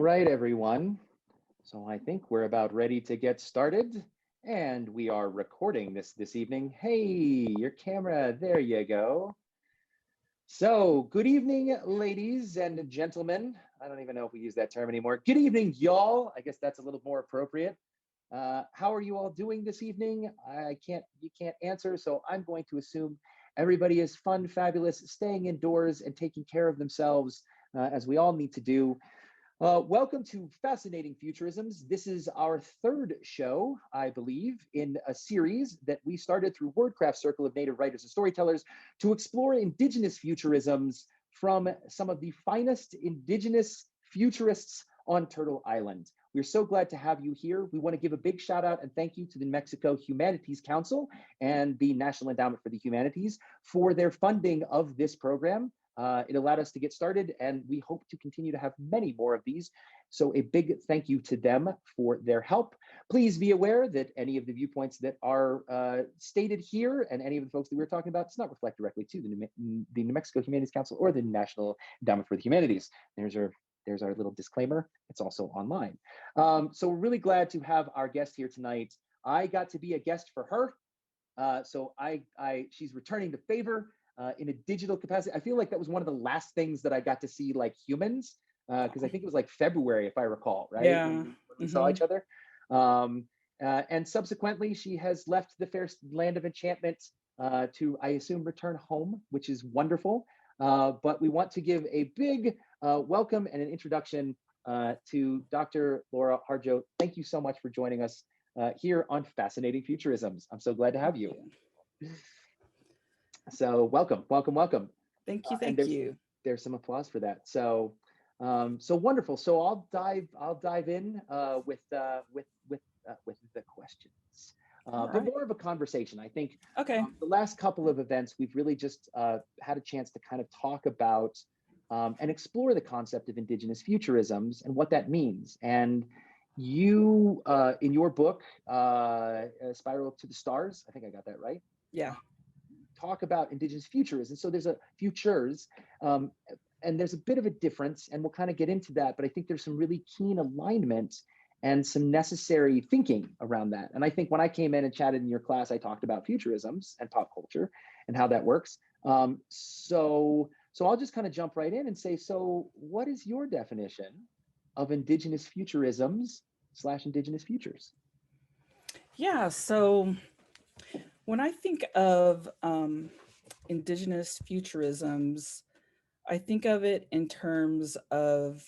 right, everyone. So I think we're about ready to get started, and we are recording this evening. Hey, your camera, there you go. So good evening, ladies and gentlemen. I don't even know if we use that term anymore. Good evening, y'all. I guess that's a little more appropriate. How are you all doing this evening? You can't answer, so I'm going to assume everybody is fun, fabulous, staying indoors and taking care of themselves, as we all need to do. Welcome to Fascinating Futurisms. This is our third show, I believe, in a series that we started through WordCraft Circle of Native Writers and Storytellers to explore Indigenous futurisms from some of the finest Indigenous futurists on Turtle Island. We're so glad to have you here. We want to give a big shout out and thank you to the New Mexico Humanities Council and the National Endowment for the Humanities for their funding of this program. It allowed us to get started, and we hope to continue to have many more of these. So a big thank you to them for their help. Please be aware that any of the viewpoints that are stated here and any of the folks that we're talking about does not reflect directly to the New Mexico Humanities Council or the National Endowment for the Humanities. There's our little disclaimer. It's also online. So we're really glad to have our guest here tonight. I got to be a guest for her. So she's returning the favor. In a digital capacity. I feel like that was one of the last things that I got to see like humans, because I think it was like February, if I recall, right? Yeah. When we saw each other. And subsequently, she has left the fair land of enchantment to, I assume, return home, which is wonderful. But we want to give a big welcome and an introduction to Dr. Laura Harjo. Thank you so much for joining us here on Fascinating Futurisms. I'm so glad to have you. So welcome. Thank you. There's some applause for that. So wonderful. So I'll dive in with the questions, but more of a conversation. I think. Okay. The last couple of events, we've really just had a chance to kind of talk about and explore the concept of Indigenous futurisms and what that means. And you, in your book, Spiral to the Stars, I think I got that right. Yeah. Talk about Indigenous futures. And so there's a futures, and there's a bit of a difference, and we'll kind of get into that, but I think there's some really keen alignment and some necessary thinking around that. And I think when I came in and chatted in your class, I talked about futurisms and pop culture and how that works. So I'll just kind of jump right in and say, so what is your definition of Indigenous futurisms / Indigenous futures? Yeah, so when I think of Indigenous futurisms, I think of it in terms of,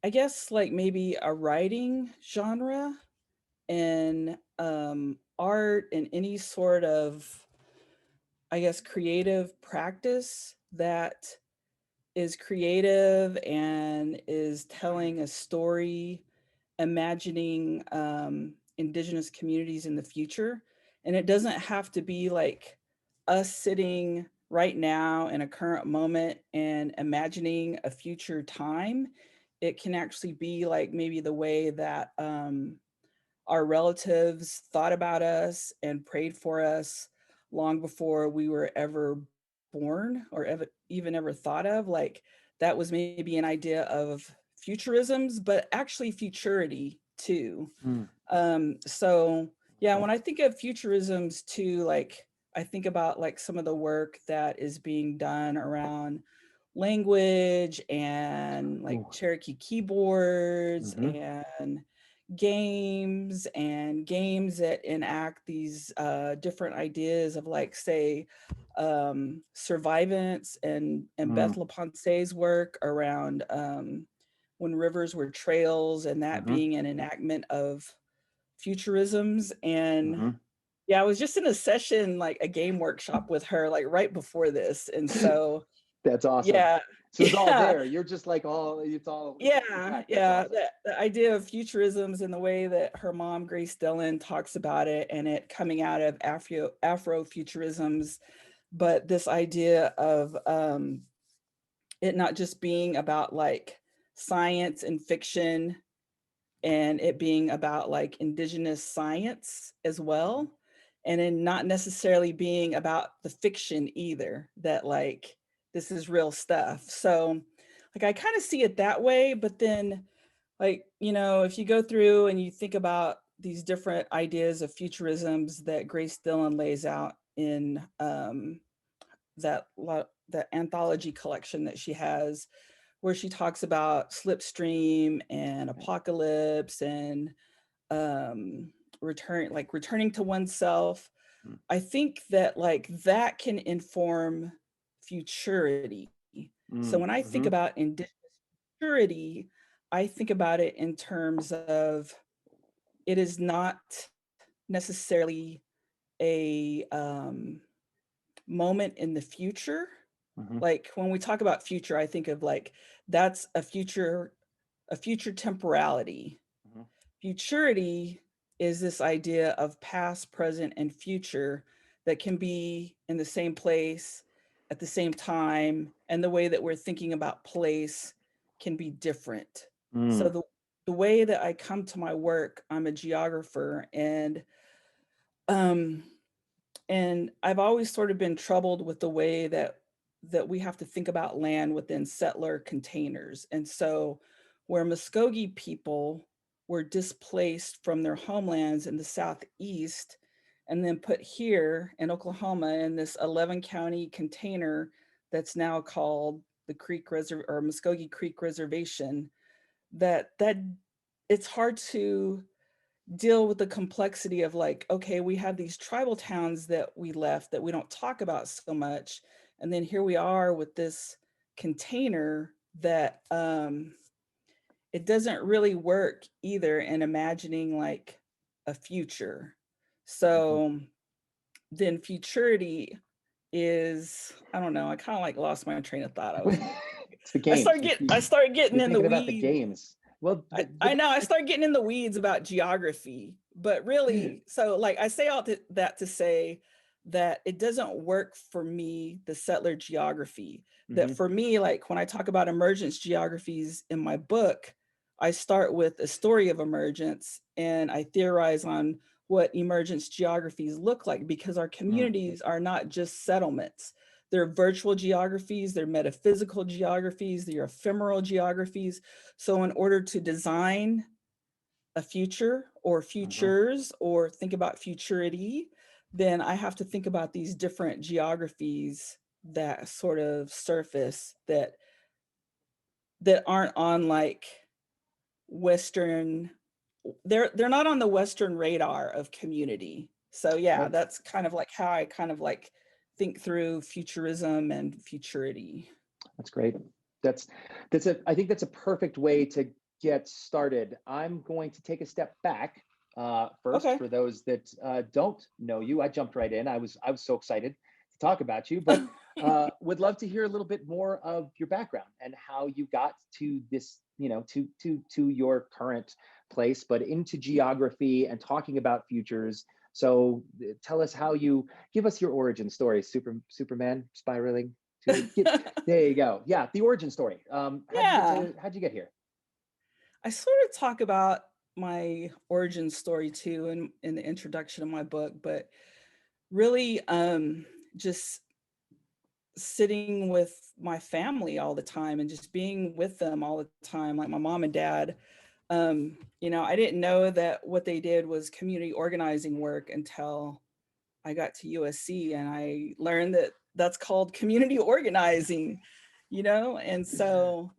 I guess, like maybe a writing genre and art and any sort of, I guess, creative practice that is creative and is telling a story, imagining Indigenous communities in the future. And it doesn't have to be like us sitting right now in a current moment and imagining a future time. It can actually be like maybe the way that our relatives thought about us and prayed for us long before we were ever born or even ever thought of. Like that was maybe an idea of futurisms, but actually futurity too. So yeah, when I think of futurisms too, like I think about like some of the work that is being done around language and like Cherokee keyboards and games that enact these different ideas of like, say, survivance and Beth LaPonce's work around when rivers were trails and that being an enactment of futurisms. And yeah, I was just in a session, like a game workshop with her, like right before this. And so that's awesome. Yeah. So it's all there. You're just like it's all. Yeah. Awesome. The idea of futurisms and the way that her mom, Grace Dillon, talks about it and it coming out of Afrofuturisms, but this idea of it not just being about like science and fiction and it being about like Indigenous science as well. And then not necessarily being about the fiction either, that like, this is real stuff. So like I kind of see it that way, but then like, you know, if you go through and you think about these different ideas of futurisms that Grace Dillon lays out in that anthology collection that she has, where she talks about slipstream and apocalypse and returning to oneself. Mm. I think that like that can inform futurity. So when I think Mm-hmm. about indigenous futurity, I think about it in terms of it is not necessarily a moment in the future. Mm-hmm. Like when we talk about future, I think of like that's a future temporality. Mm-hmm. Futurity is this idea of past, present, and future that can be in the same place at the same time, and the way that we're thinking about place can be different. So Mm. the way that I come to my work, I'm a geographer, um, and I've always sort of been troubled with the way that we have to think about land within settler containers. And so where Mvskoke people were displaced from their homelands in the southeast and then put here in Oklahoma in this 11 county container that's now called the Mvskoke Creek Reservation, that it's hard to deal with the complexity of like, okay, we have these tribal towns that we left that we don't talk about so much, and then here we are with this container that it doesn't really work either in imagining like a future. Mm-hmm. So then futurity is, I don't know, I kind of like lost my train of thought. It's the games. I started getting You're in the thinking about the weeds. games. Well, I know I start getting in the weeds about geography, but really, so like I say that to say that it doesn't work for me, the settler geography. That Mm-hmm. for me, like when I talk about emergence geographies in my book, I start with a story of emergence and I theorize on what emergence geographies look like, because our Mm. communities are not just settlements. They're virtual geographies, they're metaphysical geographies, they're ephemeral geographies. So in order to design a future or Mm-hmm. futures or think about futurity, then I have to think about these different geographies that sort of surface that aren't on like Western, they're not on the Western radar of community. So yeah, Right. that's kind of like how I kind of like think through futurism and futurity. That's great. That's I think that's a perfect way to get started. I'm going to take a step back first Okay. for those that don't know you. I jumped right in. I was so excited to talk about you, but would love to hear a little bit more of your background and how you got to this, you know, to your current place, but into geography and talking about futures. So tell us how you give us your origin story, Superman spiraling to get there you go. Yeah, the origin story. Yeah. How'd you get here? I sort of talk about my origin story too in the introduction of my book, but really just sitting with my family all the time and just being with them all the time, like my mom and dad. You know, I didn't know that what they did was community organizing work until I got to USC and I learned that that's called community organizing, you know? And so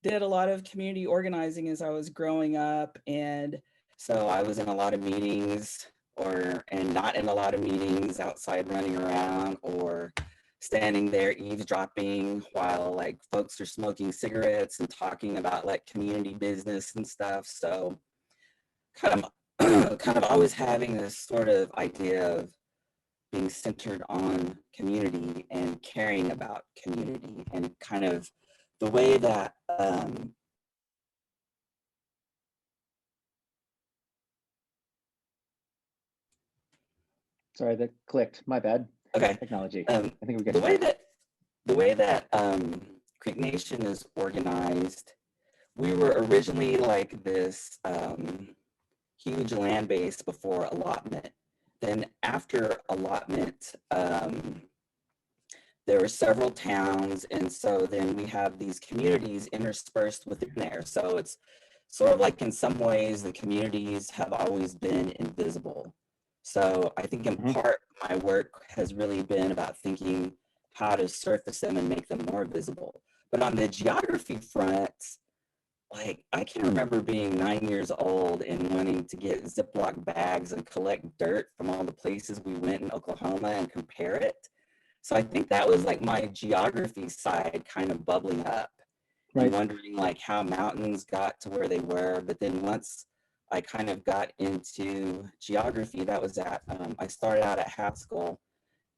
did a lot of community organizing as I was growing up. And so I was in a lot of meetings and not in a lot of meetings, outside running around or standing there eavesdropping while like folks are smoking cigarettes and talking about like community business and stuff. So kind of kind of always having this sort of idea of being centered on community and caring about community, and kind of the way that Sorry, that clicked. My bad. okay Technology. um, I think we're the getting way there. that the way that Creek Nation is organized, we were originally like this huge land base before allotment. Then after allotment, there were several towns, and so then we have these communities interspersed within there. So it's sort of like in some ways the communities have always been invisible. So I think in part my work has really been about thinking how to surface them and make them more visible. But on the geography front, like I can remember being 9 years old and wanting to get Ziploc bags and collect dirt from all the places we went in Oklahoma and compare it. So I think that was like my geography side kind of bubbling up and wondering like how mountains got to where they were. But then once I kind of got into geography, that was at, I started out at Haskell,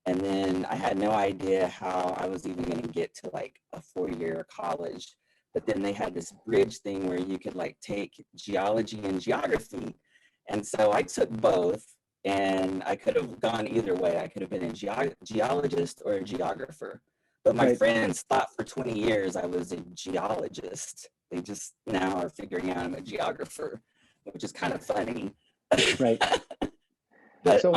and then I had no idea how I was even going to get to like a 4-year college. But then they had this bridge thing where you could like take geology and geography. And so I took both, and I could have gone either way. I could have been a geologist or a geographer. But my friends thought for 20 years I was a geologist. They just now are figuring out I'm a geographer, which is kind of funny. Right. But So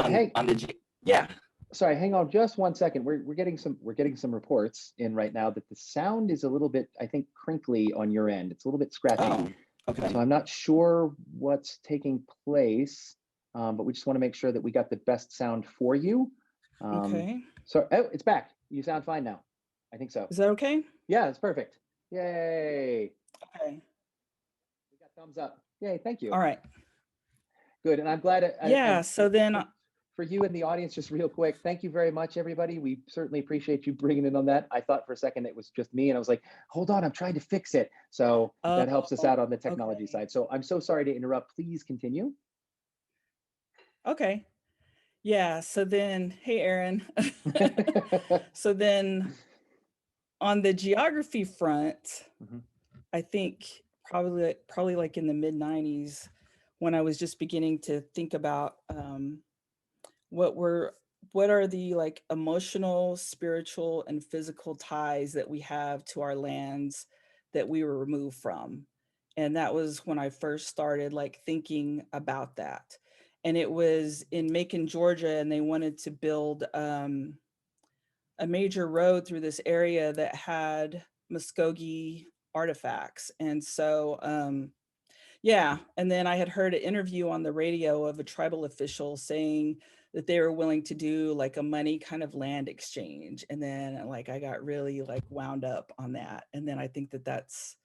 yeah. Sorry, hang on just 1 second. We're getting some reports in right now that the sound is a little bit, I think, crinkly on your end. It's a little bit scratchy. Oh, okay. So I'm not sure what's taking place, but we just want to make sure that we got the best sound for you. Okay. So, oh, it's back. You sound fine now. I think so. Is that okay? Yeah, it's perfect. Yay. Okay. We got thumbs up. Yay, thank you. All right. Good, and I'm glad. So then for you in the audience, just real quick, thank you very much, everybody. We certainly appreciate you bringing in on that. I thought for a second it was just me, and I was like, hold on, I'm trying to fix it. So that helps us out on the technology side. So I'm so sorry to interrupt. Please continue. Okay. Yeah. So then, hey, Aaron. So then on the geography front, I think probably like in the mid 90s, when I was just beginning to think about what are the like emotional, spiritual, and physical ties that we have to our lands that we were removed from. And that was when I first started like thinking about that. And it was in Macon, Georgia, and they wanted to build a major road through this area that had Mvskoke artifacts. And so yeah, and then I had heard an interview on the radio of a tribal official saying that they were willing to do like a money kind of land exchange. And then like I got really like wound up on that. And then I think that that's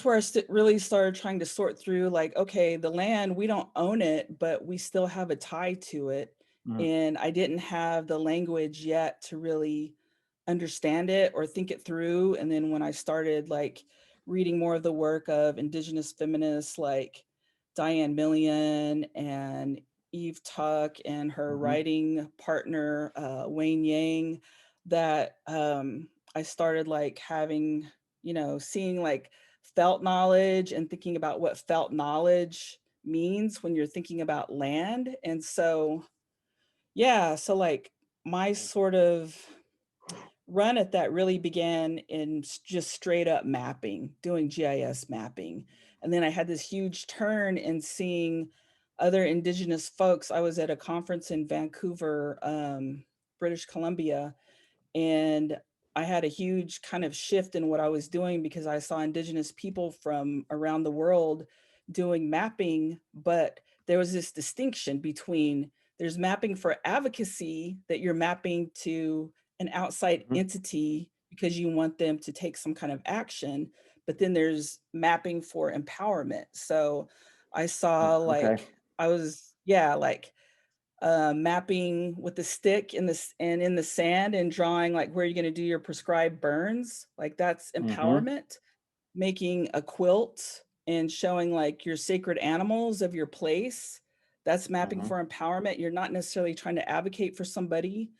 where I really started trying to sort through like, okay, the land, we don't own it, but we still have a tie to it. And I didn't have the language yet to really understand it or think it through. And then when I started like reading more of the work of Indigenous feminists like Diane Millian and Eve Tuck and her writing partner, Wayne Yang, that I started like having, seeing like felt knowledge and thinking about what felt knowledge means when you're thinking about land. And so, yeah, so like my sort of run at that really began in just straight up mapping, doing GIS mapping. And then I had this huge turn in seeing other Indigenous folks. I was at a conference in Vancouver, British Columbia, and I had a huge kind of shift in what I was doing because I saw Indigenous people from around the world doing mapping, but there was this distinction between there's mapping for advocacy, that you're mapping to an outside entity because you want them to take some kind of action, but then there's mapping for empowerment. So I saw like, I was, like mapping with the stick in the sand and drawing like where you're going to do your prescribed burns. Like that's empowerment. Making a quilt and showing like your sacred animals of your place. That's mapping for empowerment. You're not necessarily trying to advocate for somebody.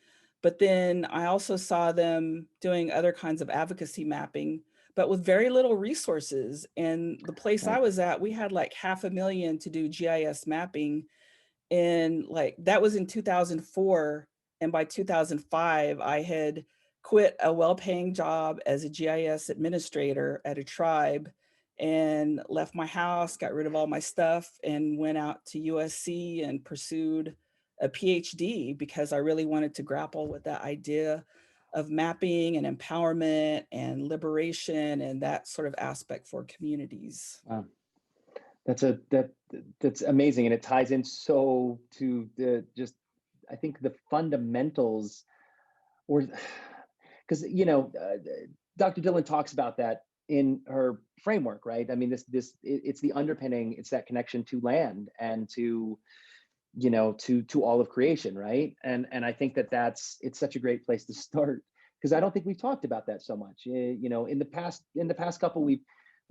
But then I also saw them doing other kinds of advocacy mapping, but with very little resources. And the place I was at, we had like $500,000 to do GIS mapping. And like that was in 2004. And by 2005, I had quit a well-paying job as a GIS administrator at a tribe and left my house, got rid of all my stuff, and went out to USC and pursued a PhD because I really wanted to grapple with that idea of mapping and empowerment and liberation and that sort of aspect for communities. That's amazing, and it ties in so to the just I think the fundamentals, or because Dr. Dillon talks about that in her framework, right? I mean, it's the underpinning, it's that connection to land and to to all of creation, right? And I think it's such a great place to start, because I don't think we've talked about that so much. In the past couple, we've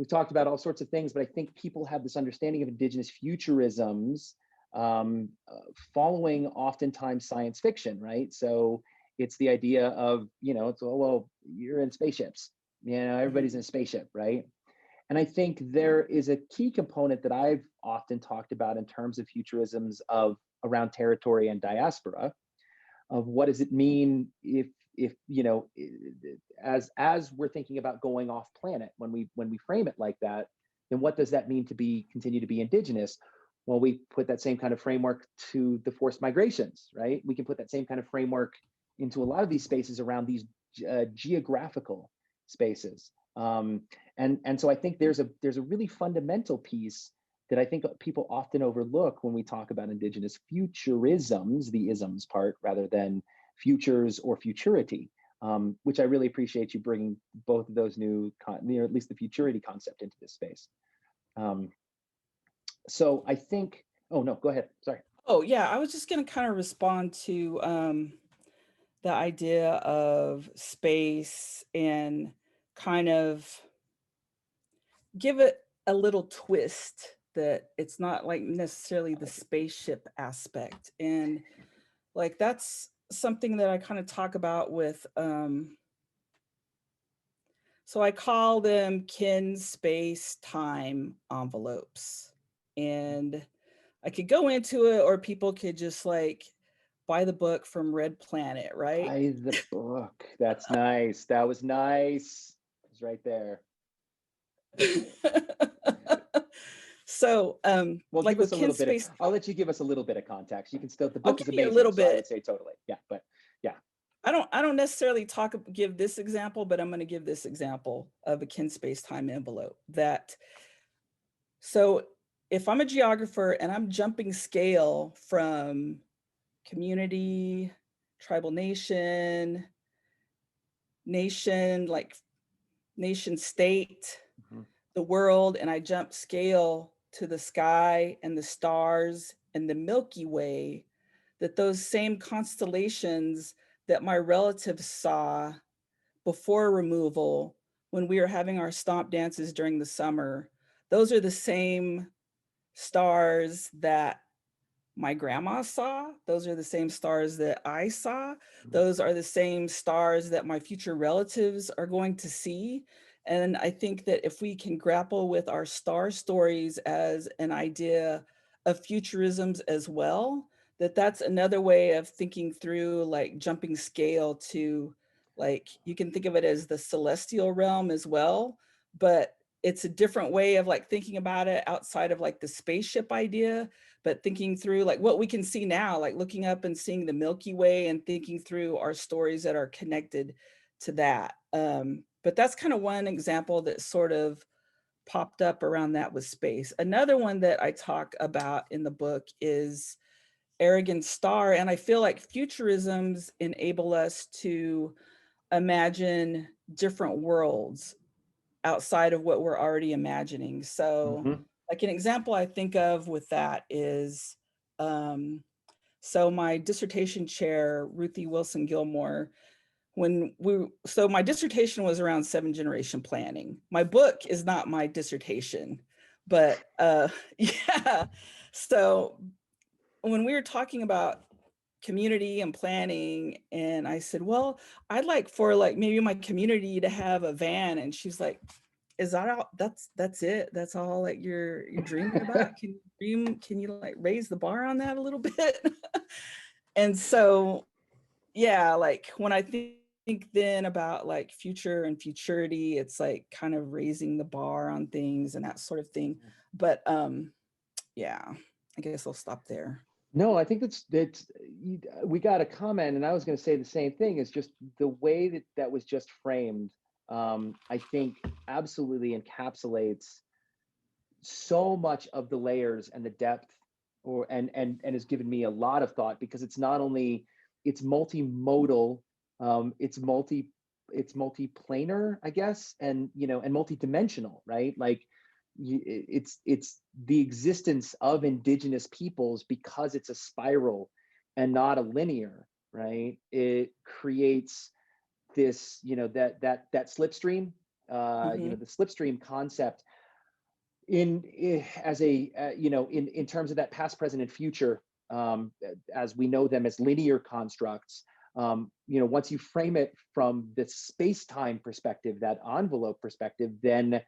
talked about all sorts of things, but I think people have this understanding of indigenous futurisms, following oftentimes science fiction, right? So it's the idea of, it's, oh, well, you're in spaceships, everybody's in a spaceship, right? And I think there is a key component that I've often talked about in terms of futurisms of around territory and diaspora, of what does it mean if as we're thinking about going off planet, when we frame it like that, then what does that mean to continue to be indigenous? Well, we put that same kind of framework to the forced migrations, right? We can put that same kind of framework into a lot of these spaces around these geographical spaces. And so I think there's a really fundamental piece that I think people often overlook when we talk about indigenous futurisms, the isms part, rather than futures or futurity, which I really appreciate you bringing both of those at least the futurity concept into this space. So I think, oh no, go ahead, sorry. Oh yeah, I was just going to kind of respond to the idea of space and kind of give it a little twist that it's not like necessarily the spaceship aspect. And like that's something that I kind of talk about with so I call them kin space time envelopes. And I could go into it, or people could just like buy the book from Red Planet, right? Buy the book. That's nice. That was nice. It's right there. So well, like give us with a kin little bit of, space, I'll let you give us a little bit of context. You can still, the I'll book is give you a amazing, little so I bit. would say totally. Yeah, but yeah. I don't necessarily give this example, but I'm going to give this example of a kin space time envelope. So if I'm a geographer and I'm jumping scale from community, tribal nation, like nation state, the world, and I jump scale to the sky and the stars and the Milky Way, that those same constellations that my relatives saw before removal, when we were having our stomp dances during the summer, those are the same stars that my grandma saw. Those are the same stars that I saw. Those are the same stars that my future relatives are going to see. And I think that if we can grapple with our star stories as an idea of futurisms as well, that's another way of thinking through like jumping scale to, like, you can think of it as the celestial realm as well, but it's a different way of like thinking about it outside of like the spaceship idea, but thinking through like what we can see now, like looking up and seeing the Milky Way and thinking through our stories that are connected to that. But that's kind of one example that sort of popped up around that with space. Another one that I talk about in the book is Arrogant Star. And I feel like futurisms enable us to imagine different worlds outside of what we're already imagining. So like an example I think of with that is, so my dissertation chair, Ruthie Wilson Gilmore, so my dissertation was around 7th-generation planning. My book is not my dissertation, but yeah. So when we were talking about community and planning, and I said, well, I'd like for like maybe my community to have a van. And she's like, is that all? That's it? That's all like you're dreaming about? Can you like raise the bar on that a little bit? And so, yeah, like when I think then about like future and futurity, it's like kind of raising the bar on things and that sort of thing. But yeah, I guess I'll stop there. No, I think we got a comment, and I was going to say the same thing. Is just the way that that was just framed. I think absolutely encapsulates so much of the layers and the depth, or and has given me a lot of thought, because it's not only, it's multimodal, it's multiplanar, I guess, and and multidimensional, right? Like it's the existence of indigenous peoples, because it's a spiral and not a linear, right? It creates this, that slipstream, Hmm. the slipstream concept as a in terms of that past, present, and future, as we know them as linear constructs. Once you frame it from the space-time perspective, that envelope perspective, then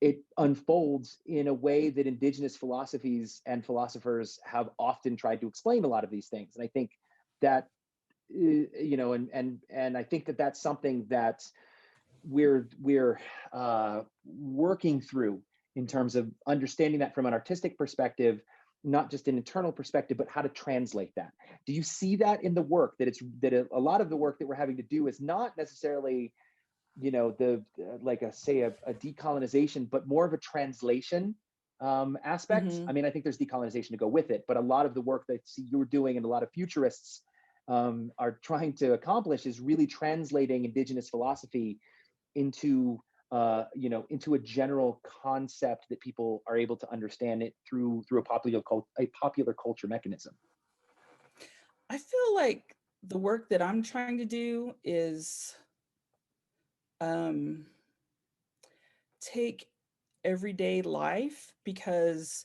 it unfolds in a way that indigenous philosophies and philosophers have often tried to explain a lot of these things. And I think that and I think that that's something that we're working through, in terms of understanding that from an artistic perspective, not just an internal perspective, but how to translate that. Do you see that in the work, that a lot of the work that we're having to do is not necessarily, the like a decolonization, but more of a translation aspect? Hmm. I mean, I think there's decolonization to go with it, but a lot of the work that you're doing, and a lot of futurists are trying to accomplish, is really translating indigenous philosophy into into a general concept that people are able to understand it through a popular culture mechanism. I feel like the work that I'm trying to do is um, take everyday life, because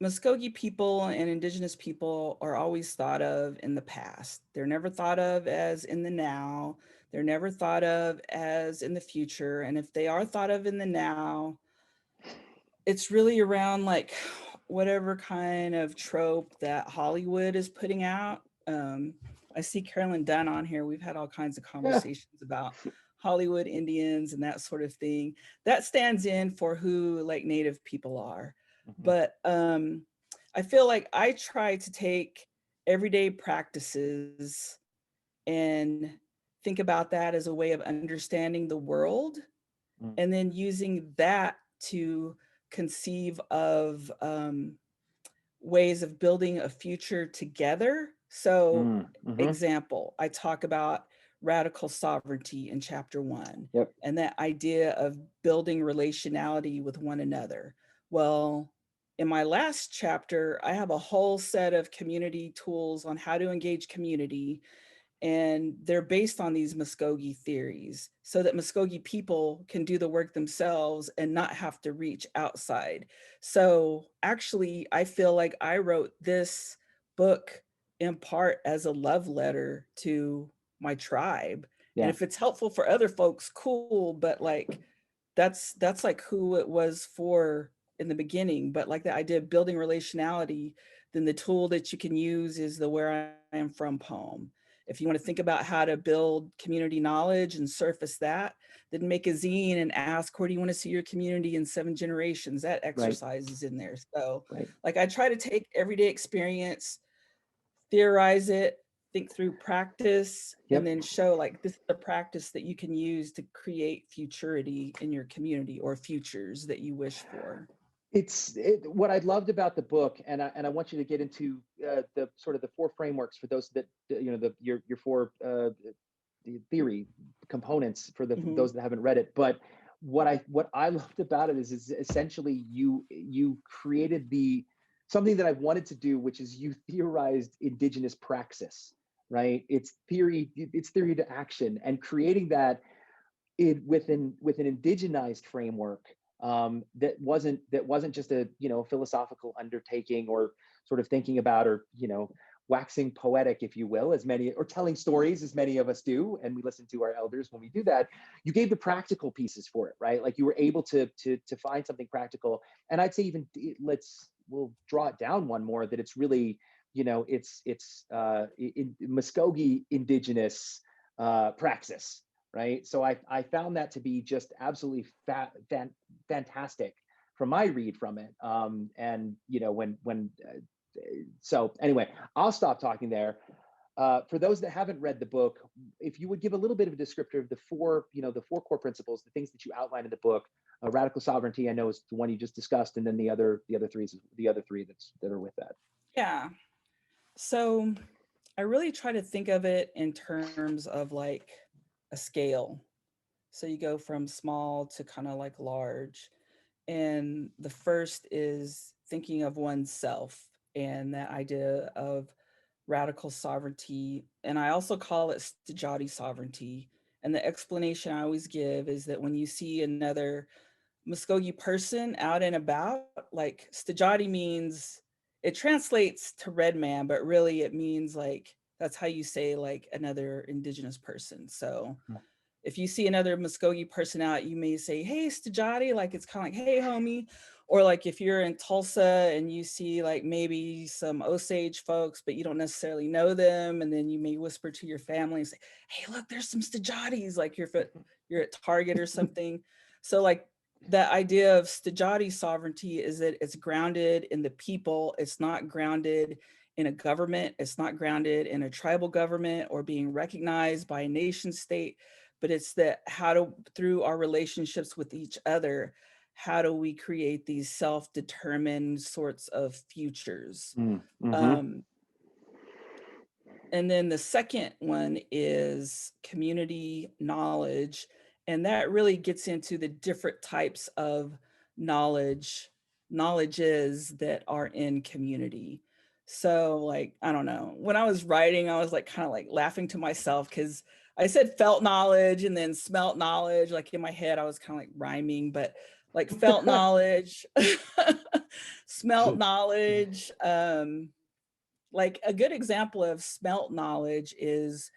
Muskogee people and indigenous people are always thought of in the past. They're never thought of as in the now. They're never thought of as in the future. And if they are thought of in the now, it's really around like whatever kind of trope that Hollywood is putting out. I see Carolyn Dunn on here. We've had all kinds of Yeah. conversations about Hollywood Indians and that sort of thing. That stands in for who like Native people are. Mhm. But I feel like I try to take everyday practices and think about that as a way of understanding the world, Mm. and then using that to conceive of ways of building a future together. So, Mm. Mhm. example, I talk about radical sovereignty in chapter 1, Yep. and that idea of building relationality with one another. Well, in my last chapter, I have a whole set of community tools on how to engage community, and they're based on these Muskogee theories, so that Muskogee people can do the work themselves and not have to reach outside. So actually, I feel like I wrote this book in part as a love letter to my tribe. And Yeah. if it's helpful for other folks, cool, but like that's like who it was for in the beginning. But like the idea of building relationality, then the tool that you can use is the Where I Am From poem. If you want to think about how to build community knowledge and surface that, then make a zine and ask, where do you want to see your community in 7 generations? That Right. exercise is in there. So Right. like I try to take everyday experience, theorize it, think through practice, and Yep. then show like this is a practice that you can use to create futurity in your community, or futures that you wish for. What I loved about the book, and I want you to get into the sort of the four frameworks for those that your four the theory components for Mhm. those that haven't read it. But what I loved about it is essentially you created the something that I wanted to do, which is you theorized indigenous praxis, right? It's theory to action, and creating that with an indigenized framework, that wasn't just a philosophical undertaking, or sort of thinking about, or waxing poetic, if you will, as many, or telling stories as many of us do, and we listen to our elders when we do that. You gave the practical pieces for it, right? Like you were able to find something practical. And I'd say even we'll draw it down one more, that it's really, it's in Muskogee indigenous praxis, right? So I found that to be just absolutely fantastic from my read from it. And when so anyway, I'll stop talking there. For those that haven't read the book, if you would give a little bit of a descriptor of the four, the four core principles, the things that you outline in the book. Radical sovereignty, I know, is the one you just discussed, and then the other three that are with that. Yeah. So I really try to think of it in terms of like a scale. So you go from small to kind of like large. And the first is thinking of oneself and that idea of radical sovereignty. And I also call it Stojati sovereignty. And the explanation I always give is that when you see another Mvskoke person out and about, like Stojati means, it translates to red man, but really it means like, that's how you say like another indigenous person. So if you see another Mvskoke person out, you may say, hey, Stojati, like it's kind of like, hey, homie. Or like if you're in Tulsa and you see like maybe some Osage folks, but you don't necessarily know them. And then you may whisper to your family and say, hey, look, there's some Stojatis, like you're at Target or something. So like that idea of Stojati sovereignty is that it's grounded in the people. It's not grounded in a government. It's not grounded in a tribal government or being recognized by a nation state, but it's that through our relationships with each other, how do we create these self-determined sorts of futures? Mm-hmm. And then the second one is community knowledge. And that really gets into the different types of knowledges that are in community. So like, I don't know, when I was writing, I was like kind of like laughing to myself because I said felt knowledge and then smelt knowledge. Like in my head, I was kind of like rhyming, but like felt knowledge, smelt knowledge, like a good example of smelt knowledge is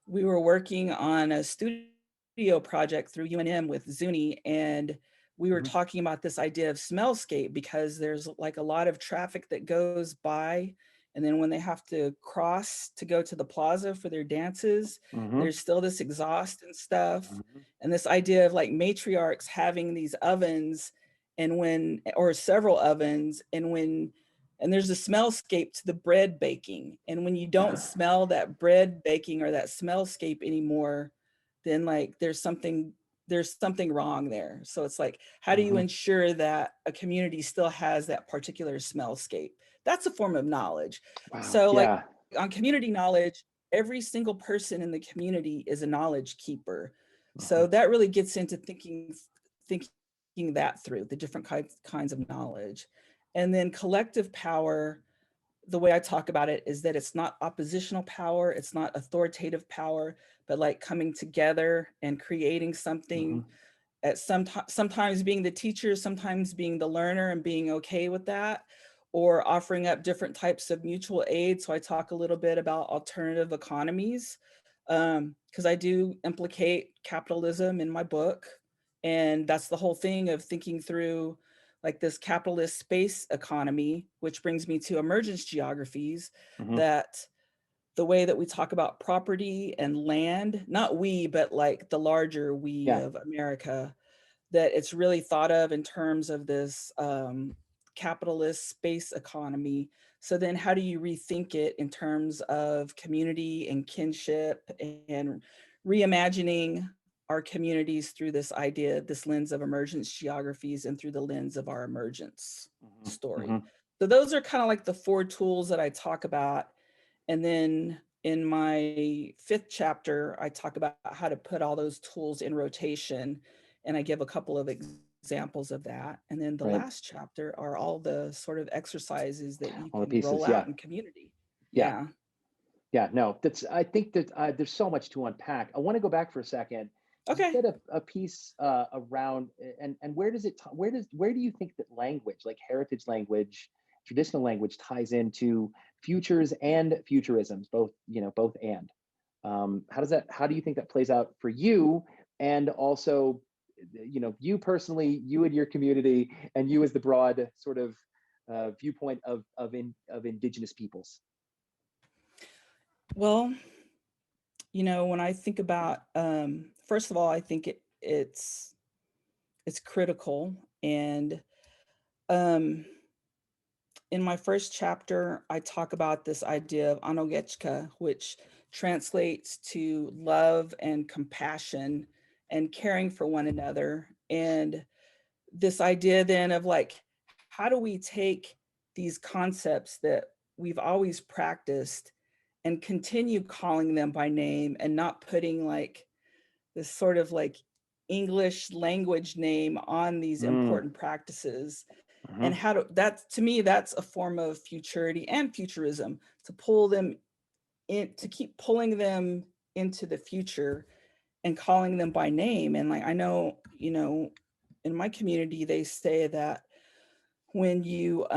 we were working on a studio project through UNM with Zuni, and we were talking about this idea of smellscape because there's like a lot of traffic that goes by, and then when they have to cross to go to the plaza for their dances, there's still this exhaust and stuff, and this idea of like matriarchs having these ovens, or several ovens, and there's a smellscape to the bread baking. And when you don't smell that bread baking or that smellscape anymore, then like there's something wrong there. So it's like, how do you ensure that a community still has that particular smellscape? That's a form of knowledge. Wow. So like on community knowledge, every single person in the community is a knowledge keeper. So that really gets into thinking that through the different kinds of knowledge. And then collective power, the way I talk about it is that it's not oppositional power, it's not authoritative power, but like coming together and creating something at sometimes being the teacher, sometimes being the learner and being okay with that, or offering up different types of mutual aid. So I talk a little bit about alternative economies because I do implicate capitalism in my book. And that's the whole thing of thinking through like this capitalist space economy, which brings me to emergence geographies, that the way that we talk about property and land, not we, but like the larger we of America, that it's really thought of in terms of this capitalist space economy. So then how do you rethink it in terms of community and kinship and reimagining our communities through this idea, this lens of emergence geographies and through the lens of our emergence story. So those are kind of like the four tools that I talk about. And then in my 5th chapter, I talk about how to put all those tools in rotation. And I give a couple of examples of that. And then the last chapter are all the sort of exercises that you can roll out in community. Yeah, no, I think that there's so much to unpack. I want to go back for a second. Okay. You did a piece around, and where do you think that language, like heritage language, traditional language, ties into futures and futurisms, both and how do you think that plays out for you, and also you personally, you and your community, and you as the broad sort of viewpoint of indigenous peoples? Well, when I think about, first of all, I think it's critical, and in my first chapter, I talk about this idea of Anogechka, which translates to love and compassion and caring for one another. And this idea then of like, how do we take these concepts that we've always practiced and continue calling them by name and not putting like this sort of like English language name on these Mm. important practices? And Mhm. how to, that to me, that's a form of futurity and futurism, to pull them in, to keep pulling them into the future and calling them by name. And like, I know, you know, in my community, they say that when you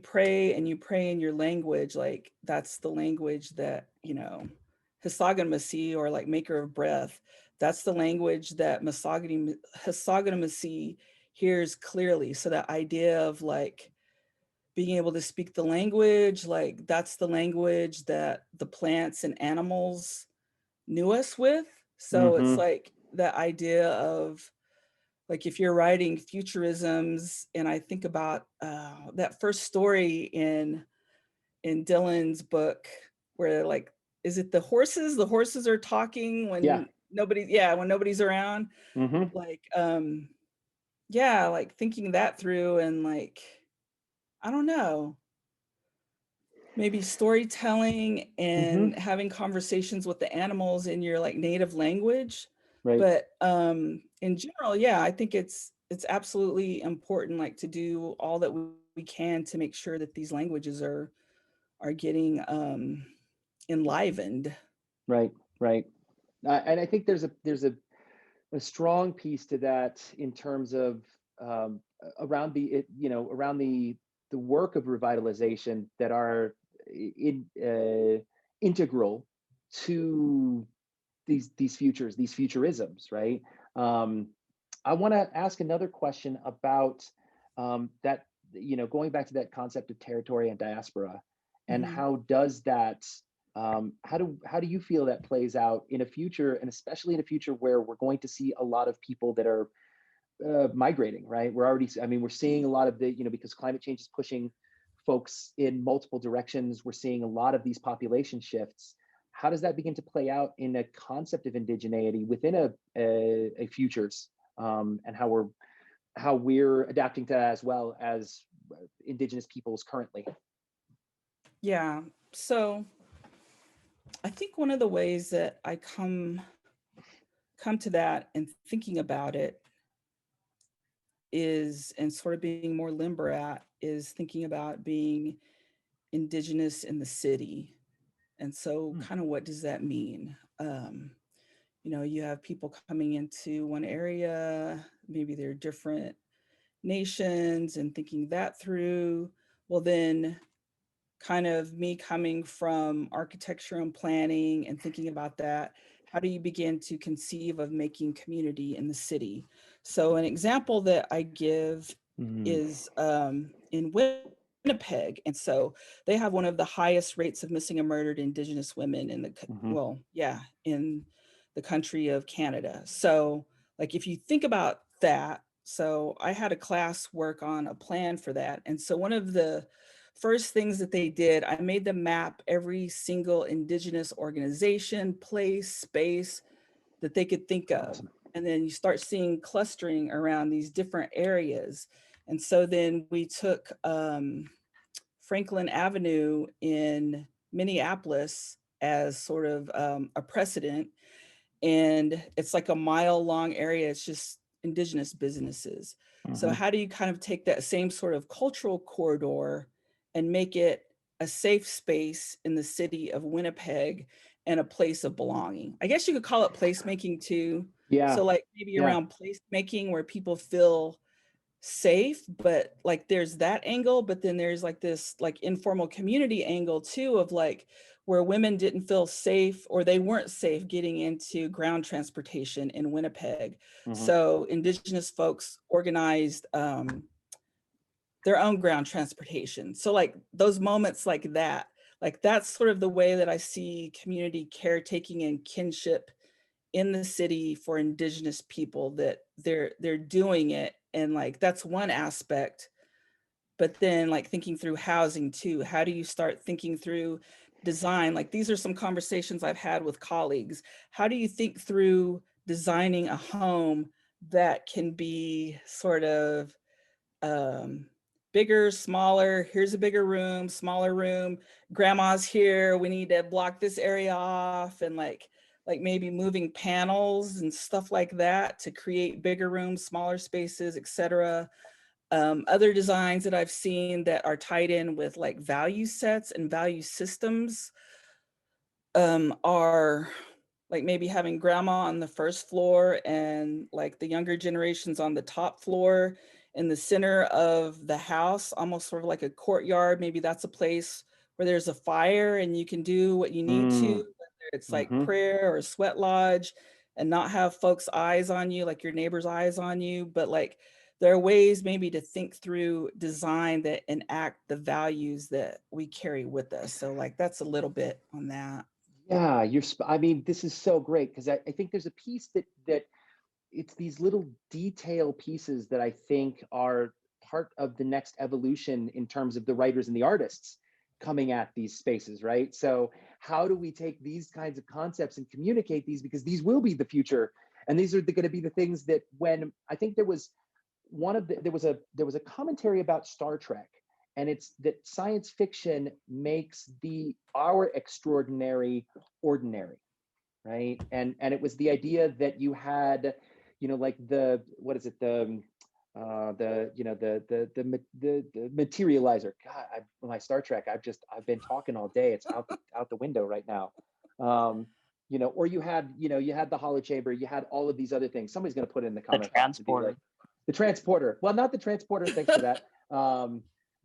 pray and you pray in your language, like that's the language that, you know, Hisaganamasi, or like maker of breath, that's the language that Hisaganamasi hears clearly. So that idea of like being able to speak the language, like that's the language that the plants and animals knew us with. So it's Mhm. like that idea of like if you're writing futurisms, and I think about that first story in Dylan's book where like, is it the horses? The horses are talking Yeah. when nobody, yeah, when nobody's around. Mhm. Like, yeah, like thinking that through and like, I don't know, maybe storytelling Mhm. and having conversations with the animals in your like native language. Right. But in general, yeah, I think it's absolutely important like to do all that we can to make sure that these languages are getting enlivened. Right. Right. And I think there's a strong piece to that in terms of around around the work of revitalization that are integral to these futurisms, right? Um, I want to ask another question about that, going back to that concept of territory and diaspora, and Mhm. how does that, how do you feel that plays out in a future, and especially in a future where we're going to see a lot of people that are migrating, right? I mean, we're seeing a lot of because climate change is pushing folks in multiple directions. We're seeing a lot of these population shifts. How does that begin to play out in a concept of indigeneity within a futures, and how we're adapting to that as well as indigenous peoples currently? Yeah. So I think one of the ways that I come to that and thinking about it is, and sort of being more limber at, is thinking about being indigenous in the city. And so Hmm. kind of what does that mean? You know, you have people coming into one area, maybe they're different nations, and thinking that through. Well, then kind of me coming from architecture and planning and thinking about that, how do you begin to conceive of making community in the city? So an example that I give Mm. is in Winnipeg. And so they have one of the highest rates of missing and murdered Indigenous women in the, Hmm. well, yeah, in the country of Canada. So like if you think about that, so I had a class work on a plan for that. And so one of the first things that they did, I made them map every single Indigenous organization, place, space that they could think of. Awesome. And then you start seeing clustering around these different areas. And so then we took Franklin Avenue in Minneapolis as sort of a precedent. And it's like a mile-long area. It's just Indigenous businesses. So Hmm. how do you kind of take that same sort of cultural corridor and make it a safe space in the city of Winnipeg and a place of belonging? I guess you could call it placemaking too. Yeah. So like maybe Yeah. around placemaking where people feel safe, but like there's that angle, but then there's like this like informal community angle too, of like where women didn't feel safe or they weren't safe getting into ground transportation in Winnipeg. Hmm. So Indigenous folks organized their own ground transportation. So like those moments like that's sort of the way that I see community caretaking and kinship in the city for Indigenous people, that they're doing it. And like that's one aspect but then like thinking through housing too. How do you start thinking through design? Like these are some conversations I've had with colleagues. How do you think through designing a home that can be sort of um, bigger, smaller? Here's a bigger room, smaller room. Grandma's here. We need to block this area off, and like maybe moving panels and stuff like that to create bigger rooms, smaller spaces, etc. Other designs that I've seen that are tied in with like value sets and value systems are like maybe having grandma on the first floor and like the younger generations on the top floor in the center of the house, almost sort of like a courtyard. Maybe that's a place where there's a fire and you can do what you need to, Mm, whether it's like mm-hmm. prayer or a sweat lodge, and not have folks' eyes on you, like your neighbor's eyes on you. But like there are ways maybe to think through design that enact the values that we carry with us. So like that's a little bit on that. Yeah, I mean, this is so great because I think there's a piece that it's these little detail pieces that I think are part of the next evolution in terms of the writers and the artists coming at these spaces, right? So how do we take these kinds of concepts and communicate these, because these will be the future, and these are going to be the things that, when I think there was there was a commentary about Star Trek, and it's that science fiction makes our extraordinary ordinary, right? And it was the idea that you had, like the, what is it, the materializer. God, my Star Trek, I've been talking all day. It's out the window right now. Or you had the hollow chamber. You had all of these other things. Somebody's going to put it in the The comment box to be transporter. like the transporter. Well, not the transporter. Thanks for that.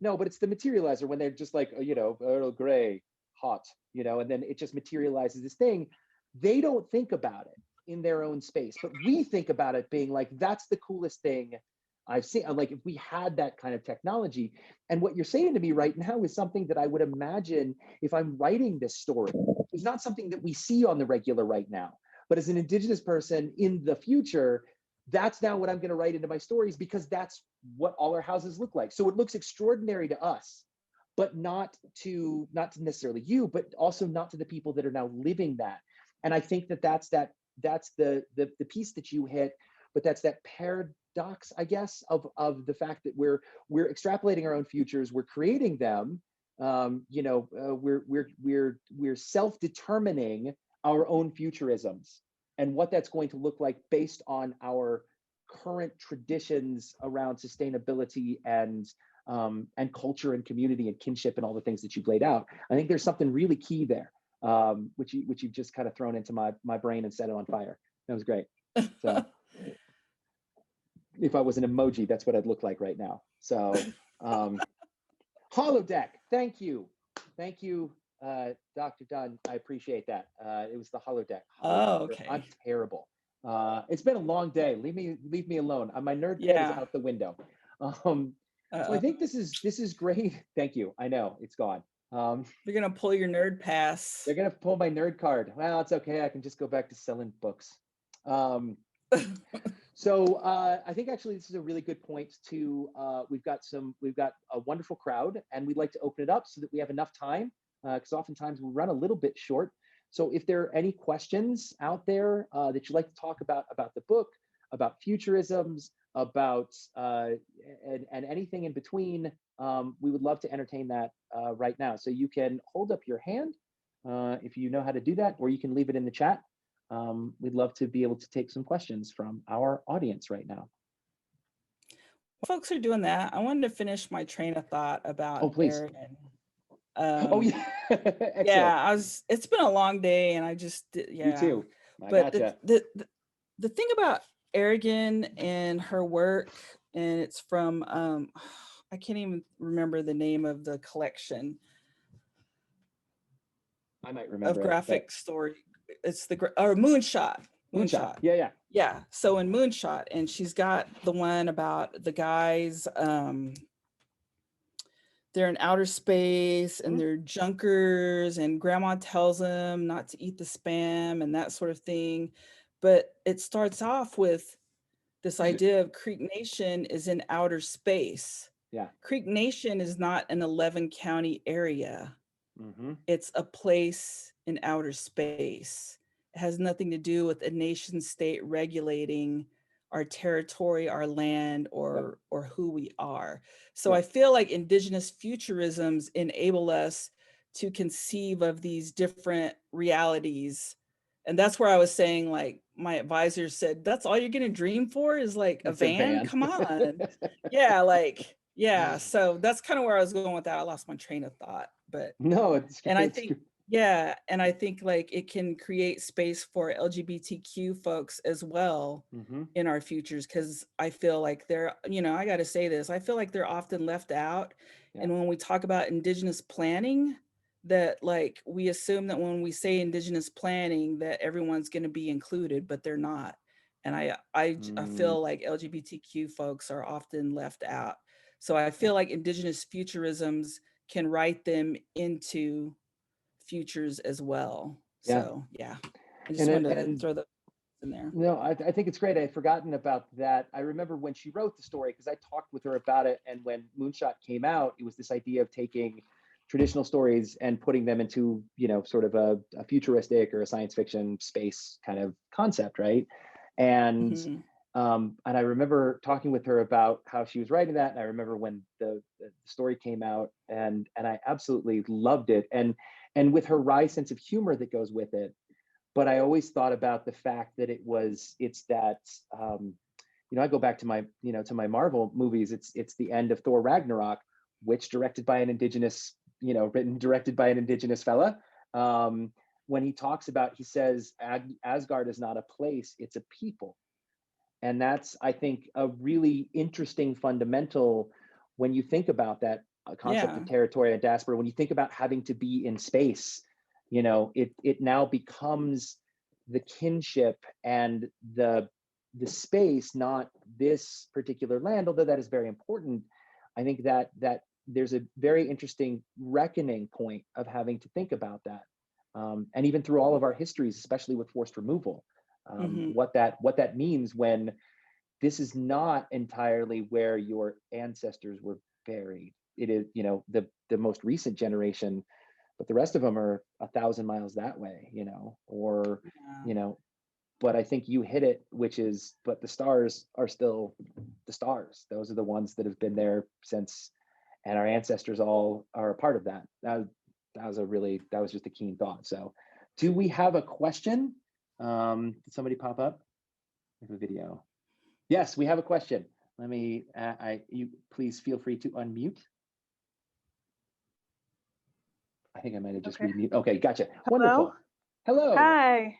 No, but it's the materializer, when they're just like, Earl Grey, hot, and then it just materializes this thing. They don't think about it in their own space, but we think about it being like, that's the coolest thing I've seen. Like, if we had that kind of technology. And what you're saying to me right now is something that I would imagine, if I'm writing this story, is not something that we see on the regular right now. But as an Indigenous person in the future, that's now what I'm going to write into my stories, because that's what all our houses look like. So it looks extraordinary to us, but not to necessarily you, but also not to the people that are now living that. And I think that's the piece that you hit, but that's that paradox, I guess, of the fact that we're extrapolating our own futures, we're creating them. We're self-determining our own futurisms and what that's going to look like based on our current traditions around sustainability and culture and community and kinship and all the things that you've laid out. I think there's something really key there, which you've just kind of thrown into my brain and set it on fire. That was great. So if I was an emoji, that's what I'd look like right now. So holodeck, thank you, Dr. Dunn. I appreciate that. It was the holodeck. Oh, okay. I'm terrible. It's been a long day. Leave me alone. My nerd cred is out the window. So I think this is great. Thank you. I know it's gone. They're gonna pull your nerd pass. They're gonna pull my nerd card. Well, it's okay. I can just go back to selling books. So I think actually this is a really good point to. We've got a wonderful crowd, and we'd like to open it up so that we have enough time, because oftentimes we run a little bit short. So if there are any questions out there that you'd like to talk about the book, about futurisms, about and anything in between, we would love to entertain that right now. So you can hold up your hand if you know how to do that, or you can leave it in the chat. We'd love to be able to take some questions from our audience right now. Folks are doing that. I wanted to finish my train of thought about. Oh, please. Aaron. Oh yeah. Yeah, it's been a long day, and I just, yeah. You too. But the thing about Aragon and her work, and it's from I can't even remember the name of the collection. I might remember of graphic story. It's Moonshot. Moonshot. Yeah. So in Moonshot, and she's got the one about the guys. They're in outer space and they're junkers, and grandma tells them not to eat the spam and that sort of thing. But it starts off with this idea of Creek Nation is in outer space. Yeah. Creek Nation is not an 11 county area. Mm-hmm. It's a place in outer space. It has nothing to do with a nation state regulating our territory, our land, Yep. or who we are. So I Yep. feel like indigenous futurisms enable us to conceive of these different realities. And that's where I was saying, like, my advisor said, that's all you're going to dream for is like a It's a van? van. Come on. Yeah, like, yeah. So that's kind of where I was going with that. I lost my train of thought, but No, it's and I it's think, yeah, and I think like it can create space for LGBTQ folks as well mm-hmm. in our futures, because I feel like they're, I got to say this, I feel like they're often left out. Yeah. And when we talk about indigenous planning, that like we assume that when we say indigenous planning that everyone's going to be included, but they're not. And I Mm, feel like LGBTQ folks are often left out. So I yeah. feel like indigenous futurisms can write them into futures as well. Yeah. So yeah, I just And wanted to and throw that in there. no, I think it's great. I had forgotten about that. I remember when she wrote the story because I talked with her about it. And when Moonshot came out, it was this idea of taking traditional stories and putting them into, sort of a futuristic or a science fiction space kind of concept, right? And Mhm. and I remember talking with her about how she was writing that. And I remember when the story came out, and I absolutely loved it. And with her wry sense of humor that goes with it, but I always thought about the fact that it's that I go back to my Marvel movies. It's the end of Thor Ragnarok, which directed by an indigenous, written directed by an indigenous fella. When he talks about, he says Asgard is not a place, it's a people. And that's, I think, a really interesting fundamental when you think about that concept Yeah. of territory and diaspora. When you think about having to be in space, it now becomes the kinship and the space, not this particular land, although that is very important. I think that there's a very interesting reckoning point of having to think about that. And even through all of our histories, especially with forced removal, Hmm. what that means when this is not entirely where your ancestors were buried. It is, the most recent generation, but the rest of them are 1,000 miles that way, or, Yeah. you know, but I think you hit it, which is, but the stars are still the stars. Those are the ones that have been there since, and our ancestors all are a part of that. That was just a keen thought. So, do we have a question? Did somebody pop up? We have a video. Yes, we have a question. Let me, you please feel free to unmute. I think I might have just Okay. remute. Okay, gotcha. Hello. Wonderful. Hello. Hi.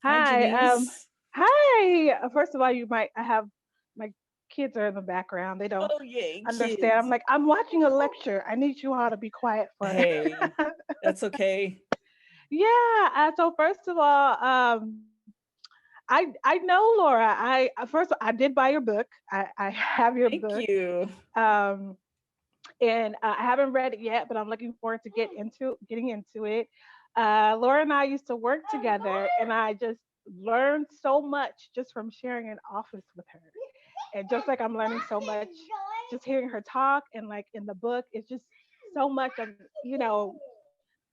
Hi, Hi. Janice. Hi. First of all, I have my kids are in the background. They don't Oh, yay, understand. I'm kids. like, I'm watching a lecture. I need you all to be quiet for. Hey, that's okay. Yeah. So first of all, I know Laura. I did buy your book. I have your Thank book. you. Um, and I haven't read it yet, but I'm looking forward to getting into it. Laura and I used to work together, and I just learned so much just from sharing an office with her. And just like I'm learning so much, just hearing her talk, and like in the book, it's just so much of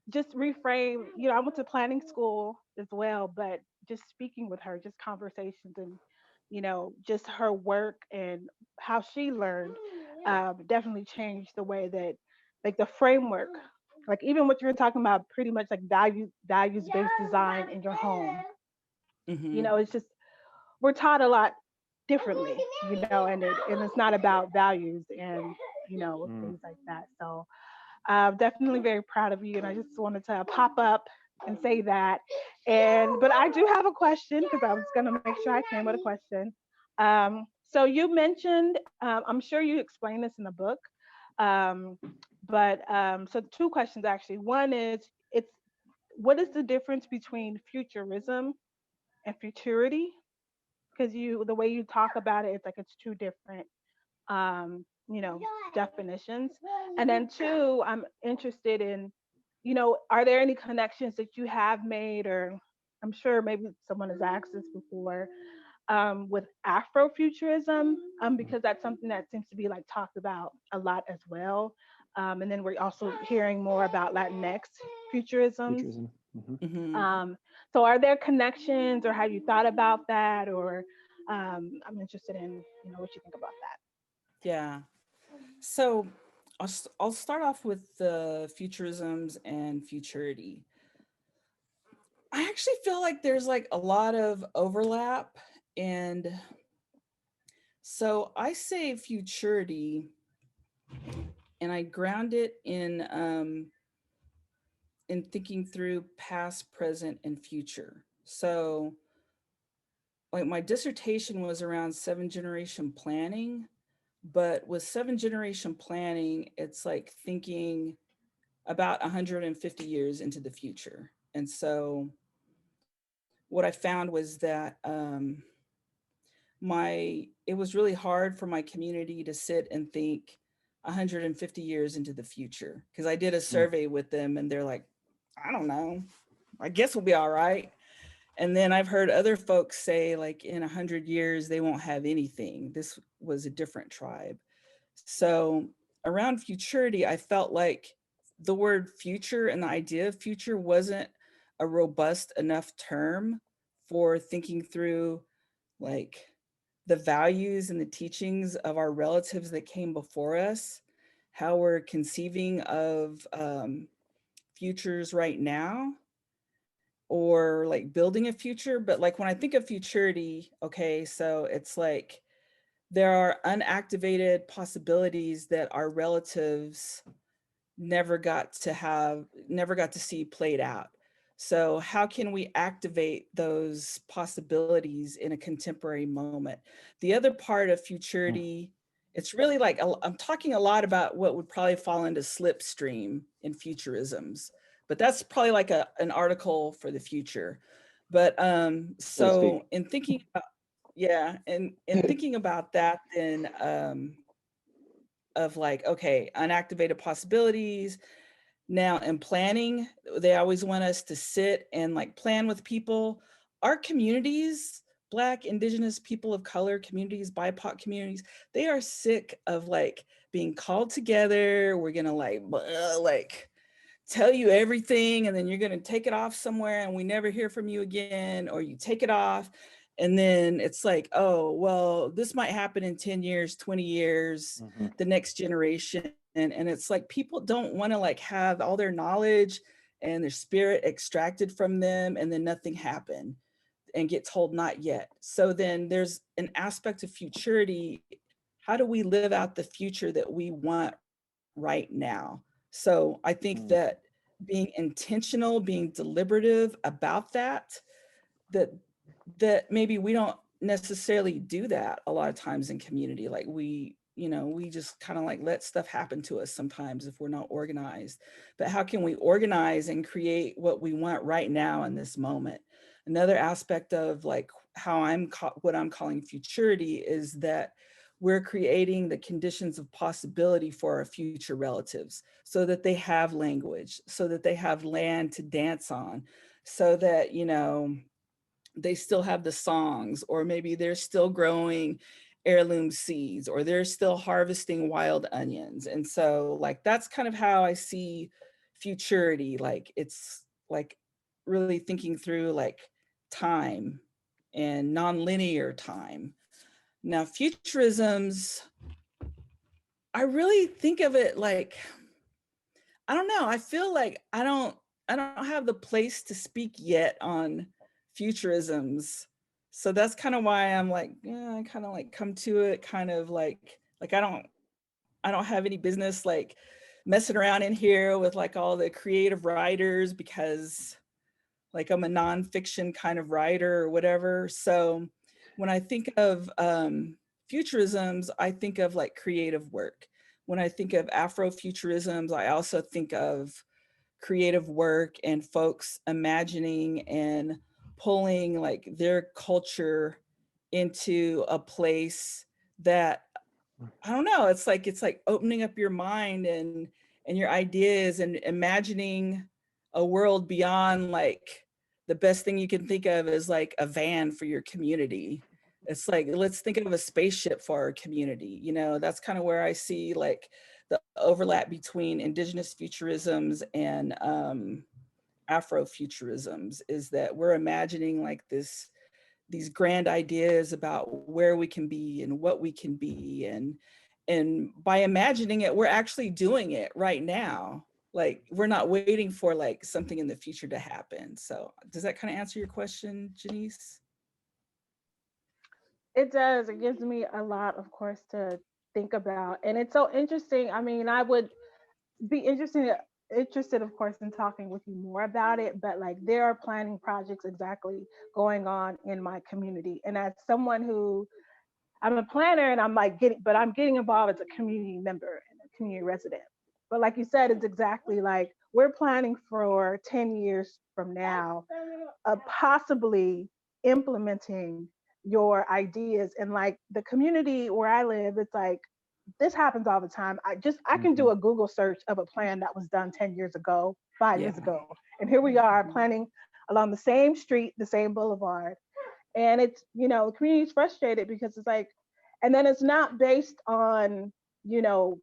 just reframe. I went to planning school as well, but just speaking with her, just conversations, and just her work and how she learned definitely changed the way that, like, the framework, like even what you were talking about, pretty much like values based design in your home. Hmm. It's just we're taught a lot differently, and it's not about values and Mm, things like that. So definitely very proud of you, and I just wanted to pop up and say that. But I do have a question because I was gonna make sure I came with a question. So you mentioned, I'm sure you explained this in the book, um, but so two questions actually. One is, it's what is the difference between futurism and futurity? Because the way you talk about it, it's like it's two different um, you know, definitions. And then two, I'm interested in, are there any connections that you have made, or I'm sure maybe someone has asked this before, with Afrofuturism, because that's something that seems to be like talked about a lot as well. And then we're also hearing more about Latinx futurisms. Futurism. Hmm. Hmm. Um, so are there connections, or have you thought about that? Or I'm interested in, what you think about that. Yeah. So I'll start off with the futurisms and futurity. I actually feel like there's like a lot of overlap. And so I say futurity and I ground it in thinking through past, present, and future. So like my dissertation was around 7 generation planning, but with 7 generation planning, it's like thinking about 150 years into the future. And so what I found was that my it was really hard for my community to sit and think 150 years into the future, because I did a survey with them and they're like, I don't know, I guess we'll be all right. And then I've heard other folks say like in 100 years they won't have anything. This was a different tribe. So around futurity, I felt like the word future and the idea of future wasn't a robust enough term for thinking through like the values and the teachings of our relatives that came before us, how we're conceiving of futures right now, or like building a future. But like when I think of futurity, okay, so it's like there are unactivated possibilities that our relatives never got to see played out. So how can we activate those possibilities in a contemporary moment? The other part of futurity, it's really like I'm talking a lot about what would probably fall into slipstream in futurisms, but that's probably like an article for the future. But So to speak. so in thinking about, yeah, and in thinking about that, then of like, okay, unactivated possibilities. Now in planning, they always want us to sit and like plan with people. Our communities, Black, Indigenous, people of color communities, BIPOC communities, they are sick of like being called together. We're gonna like tell you everything, and then you're going to take it off somewhere and we never hear from you again, or you take it off and then it's like, oh well, this might happen in 10 years, 20 years, the next generation. And it's like people don't want to like have all their knowledge and their spirit extracted from them and then nothing happened and get told not yet. So then there's an aspect of futurity. How do we live out the future that we want right now? So I think that being intentional, being deliberative about that that maybe we don't necessarily do that a lot of times in community. Like we just kind of like let stuff happen to us sometimes if we're not organized. But how can we organize and create what we want right now in this moment? Another aspect of like how what I'm calling futurity is that we're creating the conditions of possibility for our future relatives so that they have language, so that they have land to dance on, so that, they still have the songs, or maybe they're still growing heirloom seeds, or they're still harvesting wild onions. And so like that's kind of how I see futurity. Like it's like really thinking through like time and nonlinear time. Now futurisms, I really think of it like, I don't know, I feel like I don't have the place to speak yet on futurisms. So that's kind of why I'm like, yeah, I kind of like come to it kind of like I don't have any business like messing around in here with like all the creative writers, because like I'm a nonfiction kind of writer or whatever. So when I think of futurisms, I think of like creative work. When I think of Afrofuturisms, I also think of creative work and folks imagining and pulling like their culture into a place that, I don't know, it's like opening up your mind and your ideas and imagining a world beyond like the best thing you can think of is like a van for your community. It's like, let's think of a spaceship for our community. You know, that's kind of where I see like the overlap between Indigenous futurisms and Afrofuturisms, is that we're imagining like these grand ideas about where we can be and what we can be, and by imagining it, we're actually doing it right now. Like, we're not waiting for like something in the future to happen. So does that kind of answer your question, Janice? It does. It gives me a lot, of course, to think about, and it's so interesting. I mean, I would be interested, of course, in talking with you more about it. But like, there are planning projects exactly going on in my community, and as someone who, I'm a planner, and I'm getting involved as a community member and a community resident. But like you said, it's exactly like we're planning for 10 years from now, possibly implementing your ideas. And like the community where I live, it's like this happens all the time. I can do a Google search of a plan that was done 10 years ago, 5 years Yeah. ago. And here we are planning along the same street, the same boulevard. And it's, the community's frustrated because it's like, and then it's not based on, you know,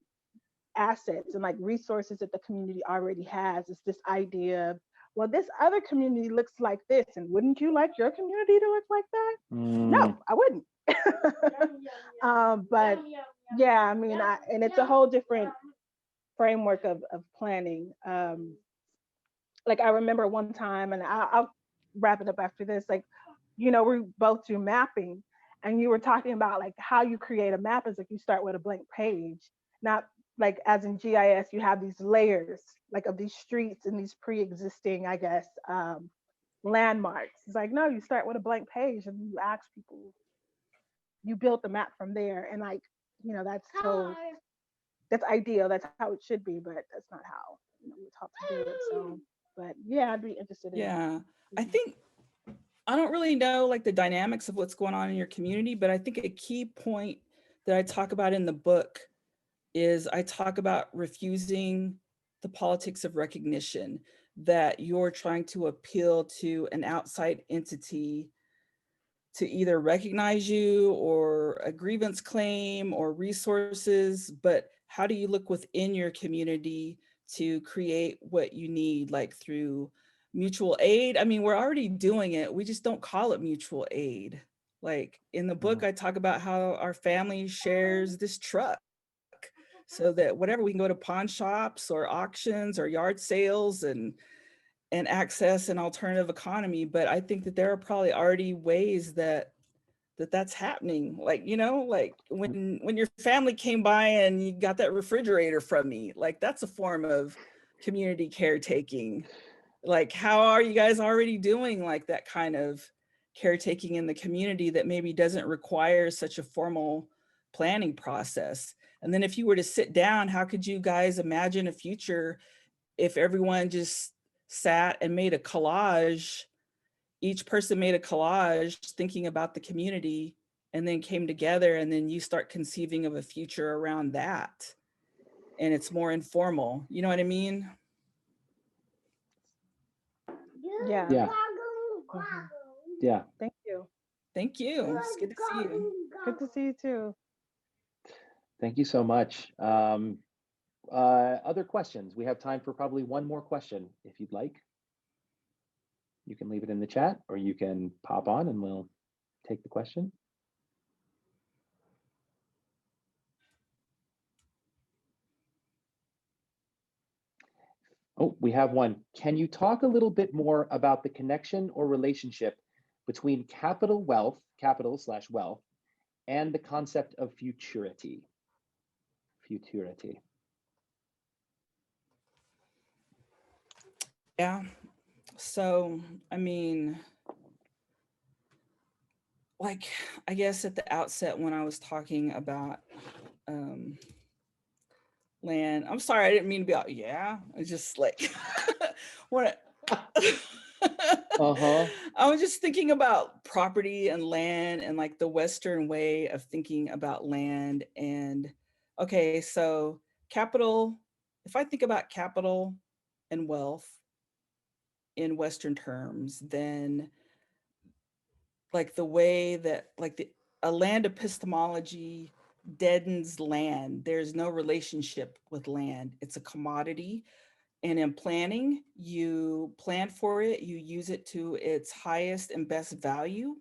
assets and like resources that the community already has. It's this idea of, well, this other community looks like this, and wouldn't you like your community to look like that? No, I wouldn't. But yeah, I mean, and it's a whole different framework of planning. Like I remember one time, and I'll wrap it up after this. Like, we both do mapping, and you were talking about like how you create a map is like you start with a blank page, not like as in GIS, you have these layers like of these streets and these pre-existing, I guess, landmarks. It's like, no, you start with a blank page and you ask people, you build the map from there. And like, that's ideal. That's how it should be, but that's not how we're taught to do it. So, but yeah, I'd be interested in. Yeah. I think, I don't really know like the dynamics of what's going on in your community, but I think a key point that I talk about in the book is I talk about refusing the politics of recognition, that you're trying to appeal to an outside entity to either recognize you or a grievance claim or resources, but how do you look within your community to create what you need, like through mutual aid? I mean, we're already doing it. We just don't call it mutual aid. Like in the book, I talk about how our family shares this truck so that whatever, we can go to pawn shops or auctions or yard sales and access an alternative economy. But I think that there are probably already ways that's happening. Like, like when your family came by and you got that refrigerator from me, like that's a form of community caretaking. Like, how are you guys already doing like that kind of caretaking in the community that maybe doesn't require such a formal planning process? And then if you were to sit down, how could you guys imagine a future if everyone just sat and made a collage, each person made a collage thinking about the community and then came together, and then you start conceiving of a future around that, and it's more informal. You know what I mean? Yeah. Yeah. Yeah. Thank you. Thank you. It's good to see you. Good to see you too. Thank you so much. Other questions? We have time for probably one more question if you'd like. You can leave it in the chat or you can pop on and we'll take the question. Oh, we have one. Can you talk a little bit more about the connection or relationship between capital/wealth, and the concept of futurity? Futurity. Yeah. So, I mean, like, I guess at the outset when I was talking about land, I'm sorry, I didn't mean to be out. Yeah, I just like, what? I was just thinking about property and land and like the Western way of thinking about land. And okay, so capital, if I think about capital and wealth in Western terms, then like the way that like a land epistemology deadens land. There's no relationship with land. It's a commodity. And in planning, you plan for it, you use it to its highest and best value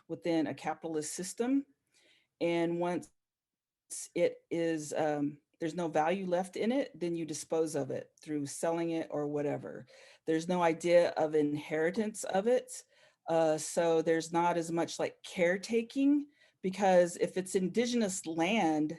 within a capitalist system. And once it is, there's no value left in it, then you dispose of it through selling it or whatever. There's no idea of inheritance of it. So there's not as much like caretaking, because if it's indigenous land,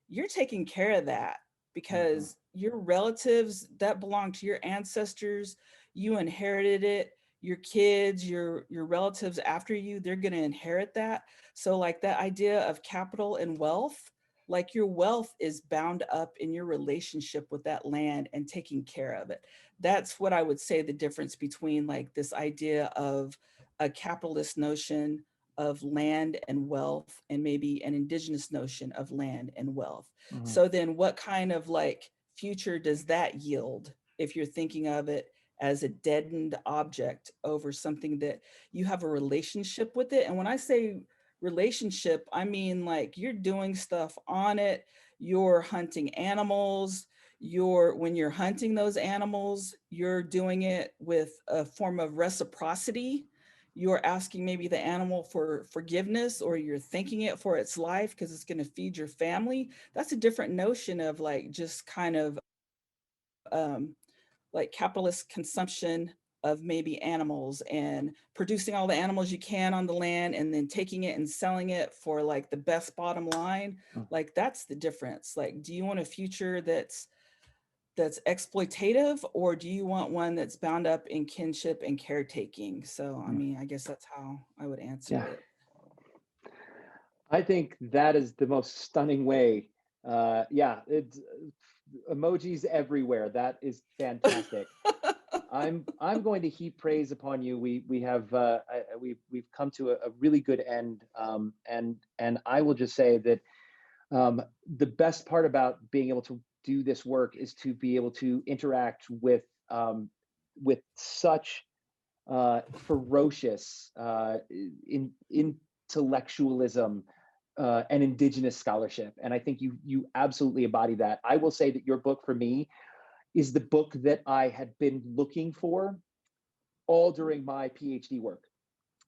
you're taking care of that, because your relatives that belong to your ancestors, you inherited it. Your kids, your relatives after you, they're going to inherit that. So like that idea of capital and wealth, like your wealth is bound up in your relationship with that land and taking care of it. That's what I would say the difference between like this idea of a capitalist notion of land and wealth and maybe an indigenous notion of land and wealth. So then what kind of like future does that yield if you're thinking of it as a deadened object over something that you have a relationship with it? And when I say relationship, I mean like you're doing stuff on it, you're hunting animals, when you're hunting those animals, you're doing it with a form of reciprocity. You're asking maybe the animal for forgiveness, or you're thanking it for its life because it's going to feed your family. That's a different notion of like just kind of um, like capitalist consumption of maybe animals and producing all the animals you can on the land and then taking it and selling it for like the best bottom line. Like that's the difference. Like, do you want a future that's exploitative, or do you want one that's bound up in kinship and caretaking? So, I mean, I guess that's how I would answer it. I think that is the most stunning way. It's emojis everywhere. That is fantastic. I'm going to heap praise upon you. We've come to a really good end, and I will just say that the best part about being able to do this work is to be able to interact with such ferocious intellectualism and indigenous scholarship. And I think you absolutely embody that. I will say that your book for me is the book that I had been looking for all during my PhD work,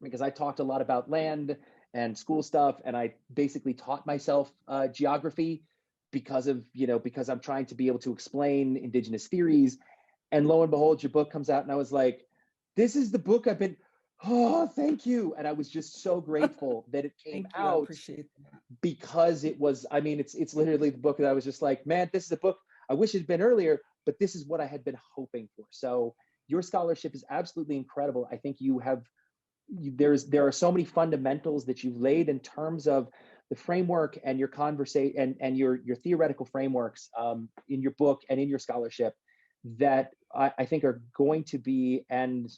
because I talked a lot about land and school stuff, and I basically taught myself geography because I'm trying to be able to explain indigenous theories. And lo and behold, your book comes out, and I was like, this is the book I've been, oh, thank you. And I was just so grateful that it came out. I appreciate that. Because it was, I mean, it's literally the book that I was just like, man, this is a book I wish it had been earlier, but this is what I had been hoping for. So your scholarship is absolutely incredible. I think there are so many fundamentals that you've laid in terms of the framework and your conversation and your theoretical frameworks in your book and in your scholarship that I think are going to be, and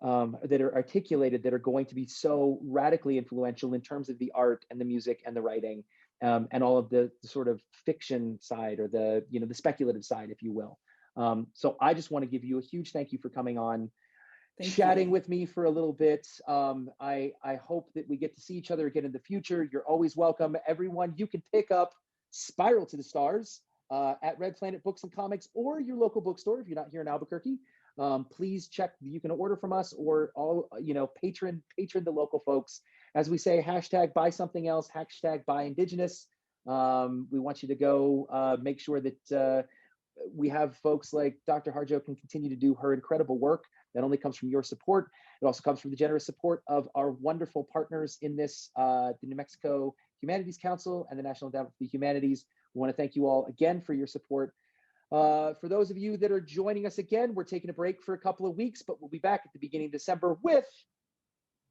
that are articulated, that are going to be so radically influential in terms of the art and the music and the writing and all of the sort of fiction side, or the speculative side, if you will. So I just want to give you a huge thank you for coming on, chatting with me for a little bit. I hope that we get to see each other again in the future. You're always welcome. Everyone, you can pick up Spiral to the Stars at Red Planet Books and Comics, or your local bookstore if you're not here in Albuquerque. Please check. You can order from us, or patron the local folks. As we say, hashtag buy something else, hashtag buy indigenous. We want you to go make sure that we have folks like Dr. Harjo can continue to do her incredible work. That only comes from your support. It also comes from the generous support of our wonderful partners in this, the New Mexico Humanities Council and the National Endowment for the Humanities. We want to thank you all again for your support. For those of you that are joining us again, we're taking a break for a couple of weeks, but we'll be back at the beginning of December with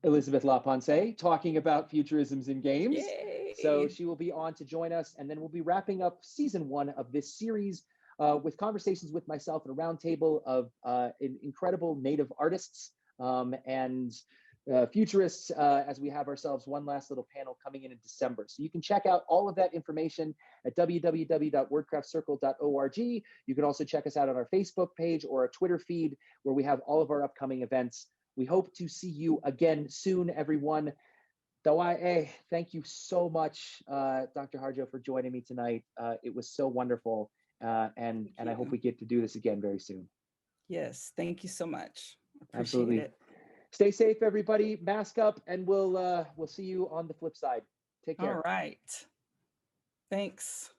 Elizabeth LaPonce talking about futurisms in games. Yay. So she will be on to join us, and then we'll be wrapping up season 1 of this series with conversations with myself and a roundtable of incredible Native artists and futurists, as we have ourselves one last little panel coming in December. So you can check out all of that information at www.wordcraftcircle.org. You can also check us out on our Facebook page or our Twitter feed, where we have all of our upcoming events. We hope to see you again soon, everyone. Thank you so much, Dr. Harjo, for joining me tonight. It was so wonderful, and Thank I hope you. we get to do this again very soon. Yes, thank you so much. Appreciate Absolutely. it. Stay safe, everybody. Mask up, and we'll see you on the flip side. Take care. All right. Thanks.